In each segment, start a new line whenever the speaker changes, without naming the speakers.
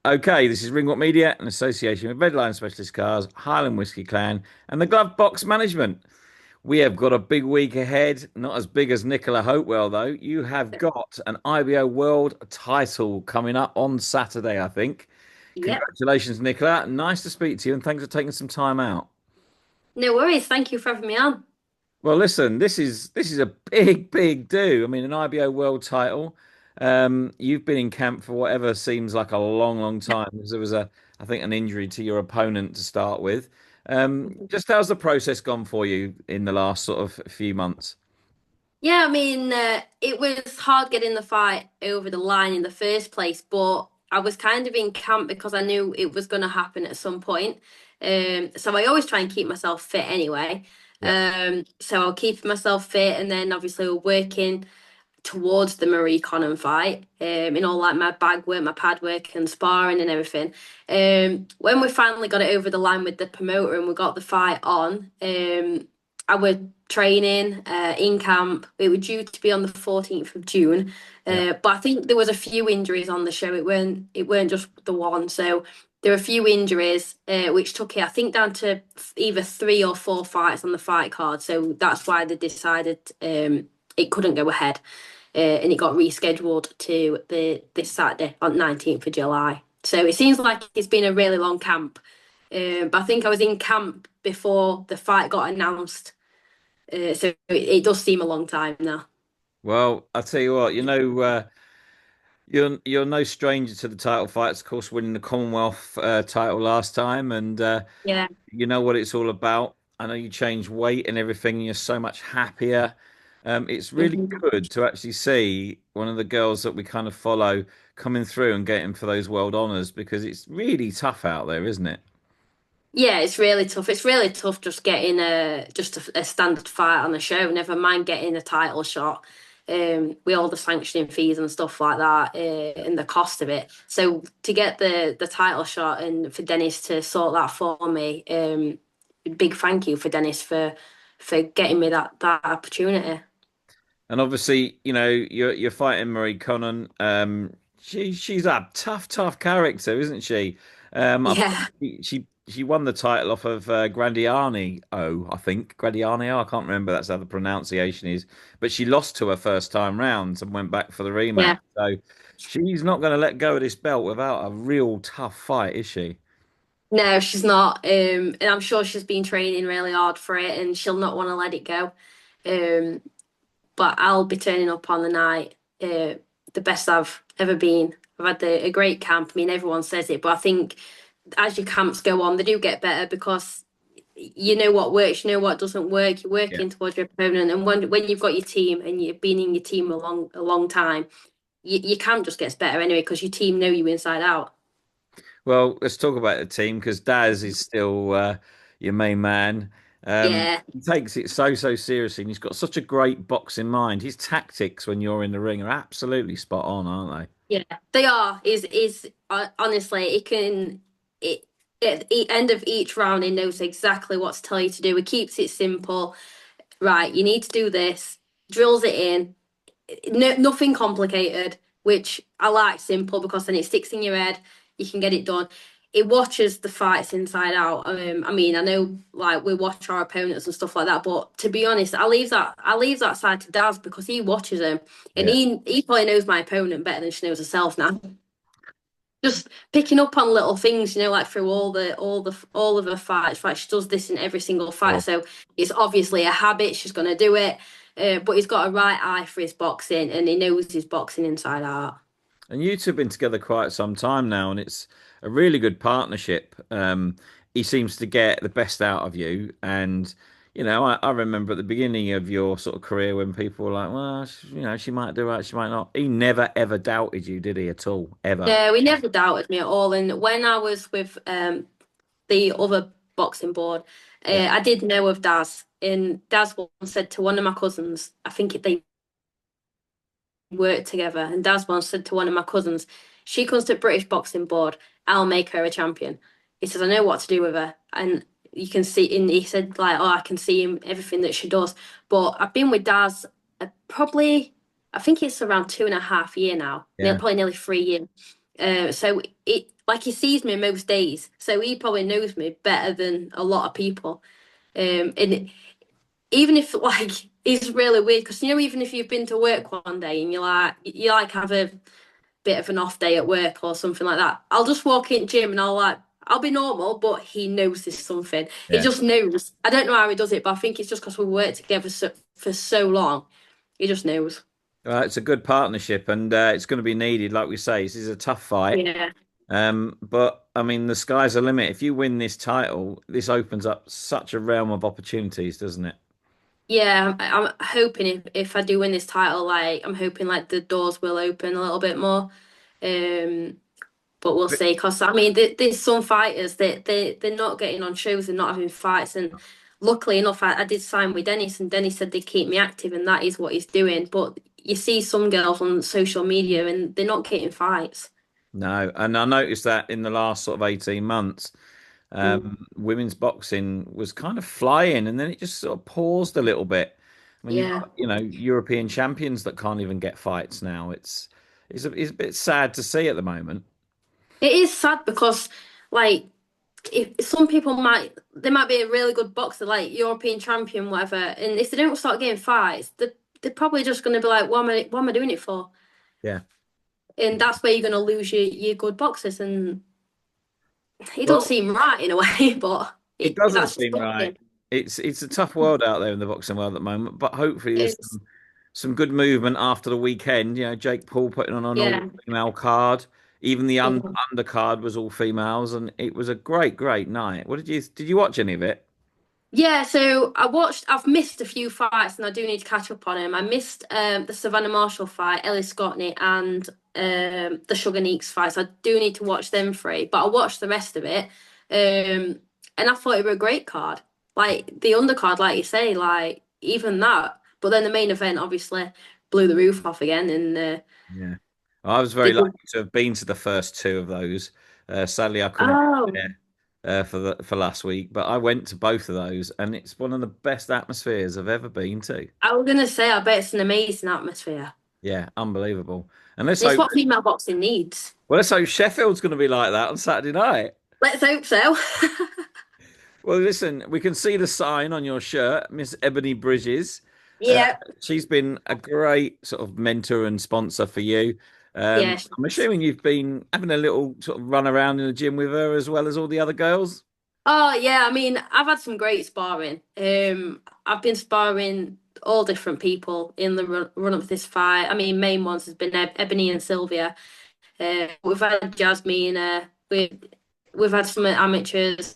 Okay, this is Ringwalk Media in association with Redline Specialist Cars, Highland Whiskey Clan, and the Glove Box Management. We have got a big week ahead, not as big as NICOLA Hopewell, though. You have got an IBO World Title coming up on Saturday, I think.
Yep.
Congratulations, Nicola. Nice to speak to you, and thanks for taking some time out.
No worries. Thank you for having me on.
Well, listen, this is a big, big do. I mean, an IBO World Title. You've been in camp for whatever seems like a long, long time because there was I think, an injury to your opponent to start with. Just how's the process gone for you in the last sort of few months?
Yeah, I mean, it was hard getting the fight over the line in the first place, but I was kind of in camp because I knew it was going to happen at some point. So I always try and keep myself fit anyway.
Yeah.
So I'll keep myself fit, and then obviously we're working towards the Marie Connon fight, in all like my bag work, my pad work, and sparring and everything. When we finally got it over the line with the promoter and we got the fight on, I was training in camp. It was due to be on the 14th of June,
Yeah.
but I think there was a few injuries on the show. It weren't just the one, so. There were a few injuries, which took it, I think, down to either 3 or 4 fights on the fight card. So that's why they decided it couldn't go ahead, and it got rescheduled to the this Saturday on 19th of July. So it seems like it's been a really long camp. But I think I was in camp before the fight got announced. So it does seem a long time now.
Well, I'll tell you what, you're no stranger to the title fights, of course, winning the Commonwealth title last time, and
Yeah.
you know what it's all about. I know you changed weight and everything, and you're so much happier. It's really
Mhm.
good to actually see one of the girls that we kind of follow coming through and getting for those world honours because it's really tough out there, isn't it?
Yeah, it's really tough. It's really tough just getting a standard fight on the show. Never mind getting a title shot. With all the sanctioning fees and stuff like that, and the cost of it. So to get the title shot and for Dennis to sort that for me, big thank you for Dennis for getting me that opportunity.
And obviously, you're fighting Marie Connon. She's a tough, tough character, isn't she? I
Yeah,
she won the title off of Grandiani. Oh, I think Grandiani. Oh, I can't remember. That's how the pronunciation is. But she lost to her first time round and went back for the rematch.
yeah.
So she's not going to let go of this belt without a real tough fight, is she?
No, she's not. And I'm sure she's been training really hard for it, and she'll not want to let it go. Um, but I'll be turning up on the night, the best I've ever been. I've had a great camp. I mean, everyone says it, but I think as your camps go on, they do get better because you know what works, you know what doesn't work. You're
Yeah.
working towards your opponent, and when you've got your team and you've been in your team a long time, your camp just gets better anyway because your team know you inside out.
Well, let's talk about the team because Daz is still your main man.
Yeah.
He takes it so, so seriously, and he's got such a great boxing mind. His tactics when you're in the ring are absolutely spot on, aren't
Yeah, they are. Is honestly, it can it at the end of each round, it knows exactly what to tell you to do. It keeps it simple. Right, you need to do this. Drills it in. No, nothing complicated, which I like simple because then it sticks in your head. You can get it done. It watches the fights inside out. I mean, I know like we watch our opponents and stuff like that, but to be honest, I leave that side to Daz because he watches them and
he?
he probably knows my opponent better than she knows herself now. Just picking up on little things, like through all of her fights. Right, she does this in every single fight,
Yeah.
so it's obviously a habit. She's gonna do it, but he's got a right eye for his boxing, and he knows his boxing inside out.
And you two have been together quite some time now, and it's a really good partnership. He seems to get the best out of you. And, I remember at the beginning of your sort of career when people were like, well, she might do it, she might not. He never, ever doubted you, did he, at all? Ever.
No, he never doubted me at all. And when I was with the other boxing board,
Yeah.
I did know of Daz, and Daz once said to one of my cousins, I think they worked together. And Daz once said to one of my cousins, she comes to British Boxing Board, I'll make her a champion. He says, I know what to do with her. And you can see, and he said, like, oh, I can see him, everything that she does. But I've been with Daz probably, I think it's around 2.5 years now,
Yeah.
probably nearly 3 years. So like he sees me most days, so he probably knows me better than a lot of people. And even if like it's really weird because even if you've been to work one day and you like have a bit of an off day at work or something like that, I'll just walk in gym and I'll be normal, but he knows there's something. He
Yeah.
just knows. I don't know how he does it, but I think it's just because we worked together for so long. He just knows.
It's a good partnership, and it's going to be needed. Like we say, this is a tough fight.
Yeah.
But I mean, the sky's the limit. If you win this title, this opens up such a realm of opportunities, doesn't it?
Yeah, I'm hoping if I do win this title, like I'm hoping like the doors will open a little bit more. Um, but we'll see. Because I mean, there's some fighters that they're not getting on shows, they're not having fights, and luckily enough, I did sign with Dennis, and Dennis said they keep me active, and that is what he's doing. But you see some girls on social media, and they're not getting fights.
No, and I noticed that in the last sort of 18 months,
Mm.
women's boxing was kind of flying, and then it just sort of paused a little bit. I mean, you've
Yeah,
got, European champions that can't even get fights now. It's a bit sad to see at the moment.
it is sad because like if some people might be a really good boxer, like European champion, whatever, and if they don't start getting fights, they're probably just going to be like, what am I doing it for?
Yeah.
And that's where you're going to lose your good boxers, and it doesn't
Well,
seem right in a way, but
it doesn't
that's just
seem right.
boxing.
It's a tough world out there in the boxing world at the moment, but hopefully there's
It's
some good movement after the weekend. Jake Paul putting on an
yeah.
all-female card. Even the
Mhm.
undercard was all females, and it was a great, great night. Did you watch any of it?
Yeah, so I've missed a few fights and I do need to catch up on them. I missed the Savannah Marshall fight, Ellie Scottney, and the Sugar Neeks fights. I do need to watch them three, but I watched the rest of it. And I thought it was a great card. Like the undercard, like you say, like even that. But then the main event obviously blew the roof off again and
Yeah. I was very
they
lucky
did.
to have been to the first two of those. Sadly, I couldn't be
Oh,
there for last week, but I went to both of those, and it's one of the best atmospheres I've ever been to.
I was gonna say I bet it's an amazing atmosphere.
Yeah, unbelievable. And let's
It's
hope,
what female boxing needs.
well, let's hope Sheffield's going to be like that on Saturday night.
Let's hope so.
Well, listen, we can see the sign on your shirt, Miss Ebony Bridges. Uh,
Yeah.
she's been a great sort of mentor and sponsor for you.
Yeah.
I'm assuming you've been having a little sort of run around in the gym with her as well as all the other girls.
Oh yeah, I mean, I've had some great sparring. I've been sparring all different people in the run up to this fight. I mean, main ones has been Ebony and Sylvia. We've had Jasmine. We've had some amateurs.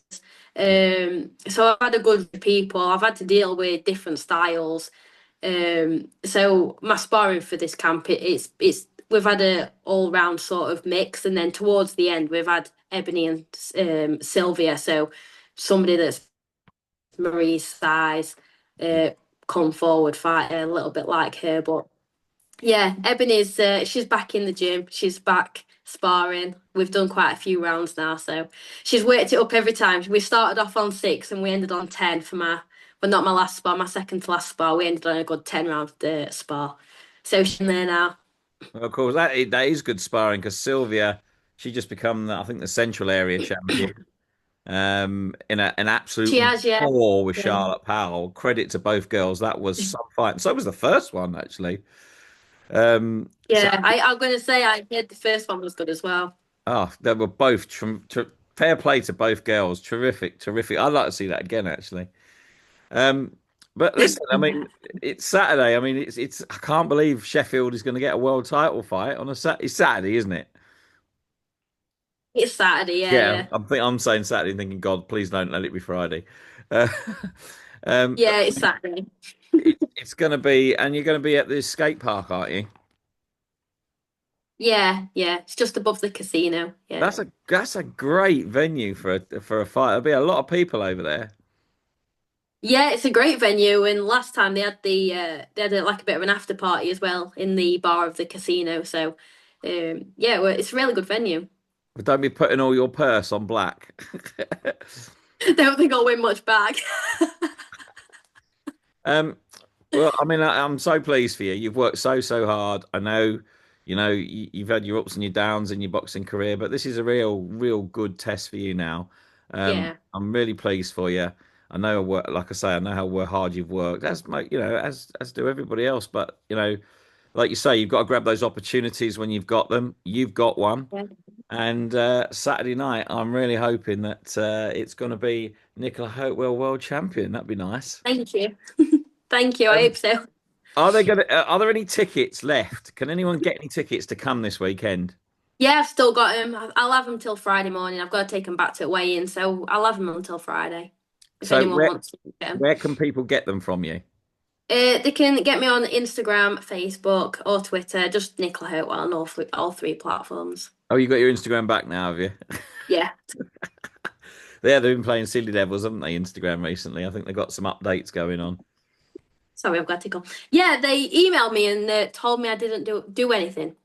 So I've had a good people. I've had to deal with different styles. So my sparring for this camp, it's we've had a all round sort of mix, and then towards the end we've had Ebony and Sylvia. So somebody that's Marie's size, uh, come forward, fight a little bit like her, but yeah, Ebony's she's back in the gym. She's back sparring. We've done quite a few rounds now, so she's worked it up every time. We started off on 6 and we ended on 10 for but not my last spar, my second to last spar. We ended on a good 10 round spar. So she's in there now.
Well, of course, that is good sparring because Sylvia, she just become, I think, the Central Area champion. In an
She
absolute
has, yeah.
war with
Yeah,
Charlotte Powell. Credit to both girls. That was some fight, and so was the first one actually. So
yeah. I'm gonna say I heard the first one was good as well.
they were both fair play to both girls. Terrific, terrific. I'd like to see that again actually. Um, but listen, I mean, it's Saturday. I mean, it's. I can't believe Sheffield is going to get a world title fight on a It's Saturday, isn't it?
It's Saturday, yeah,
Yeah,
yeah.
I'm saying Saturday, thinking, God, please don't let it be Friday. Uh, but
Yeah, it's Saturday.
it's going to be, and you're going to be at the skate park, aren't you?
Yeah, yeah. It's just above the casino. Yeah.
That's a great venue for a fight. There'll be a lot of people over there.
Yeah, it's a great venue. And last time they had like a bit of an after party as well in the bar of the casino. So, yeah, well, it's a really good venue.
But don't be putting all your purse on black.
Don't think I'll win much back.
Um, well, I mean, I'm so pleased for you. You've worked so hard. I know You've had your ups and your downs in your boxing career, but this is a real good test for you now.
Yeah.
I'm really pleased for you. I know, like I say, I know how hard you've worked, as do everybody else. But like you say, you've got to grab those opportunities when you've got them. You've got one,
Yeah.
and Saturday night, I'm really hoping that it's going to be Nicola Hopewell world champion. That'd be nice.
Thank you. Thank you. I
Um,
hope so.
are there any tickets left? Can anyone get any tickets to come this weekend?
Yeah, I've still got him. I'll have him till Friday morning. I've got to take him back to weigh-in, so I'll have him until Friday. If
So
anyone
where
wants to get him.
where can people get them from you?
They can get me on Instagram, Facebook, or Twitter. Just Nicola Hopewell on all three platforms.
Oh, you got your Instagram back now, have you?
Yeah.
Yeah, they've been playing Silly Devils, haven't they, Instagram recently? I think they've got some updates going on.
Sorry, I've got to go. Yeah, they emailed me and told me I didn't do anything.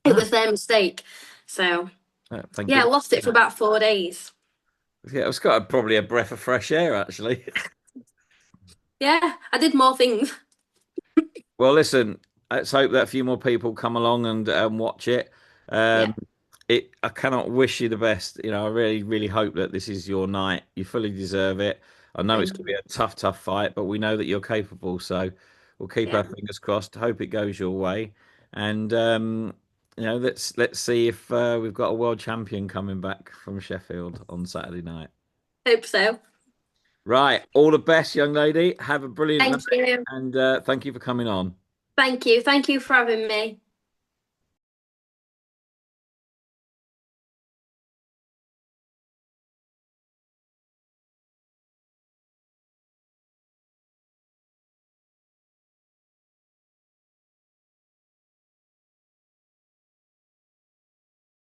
It
Ah,
was their mistake. So
thank
yeah, I
goodness
lost
for
it for
that.
about 4 days.
Yeah, it's got probably a breath of fresh air, actually.
Yeah, I did more things.
Well, listen, let's hope that a few more people come along and watch it.
Yeah,
Um, I cannot wish you the best. I really hope that this is your night. You fully deserve it. I know it's
thank
going to be
you.
a tough fight, but we know that you're capable. So we'll keep
Yeah,
our fingers crossed. Hope it goes your way. And let's see if we've got a world champion coming back from Sheffield on Saturday night.
hope so.
Right. All the best, young lady. Have a brilliant night,
Thank you.
and thank you for coming on.
Thank you. Thank you for having me.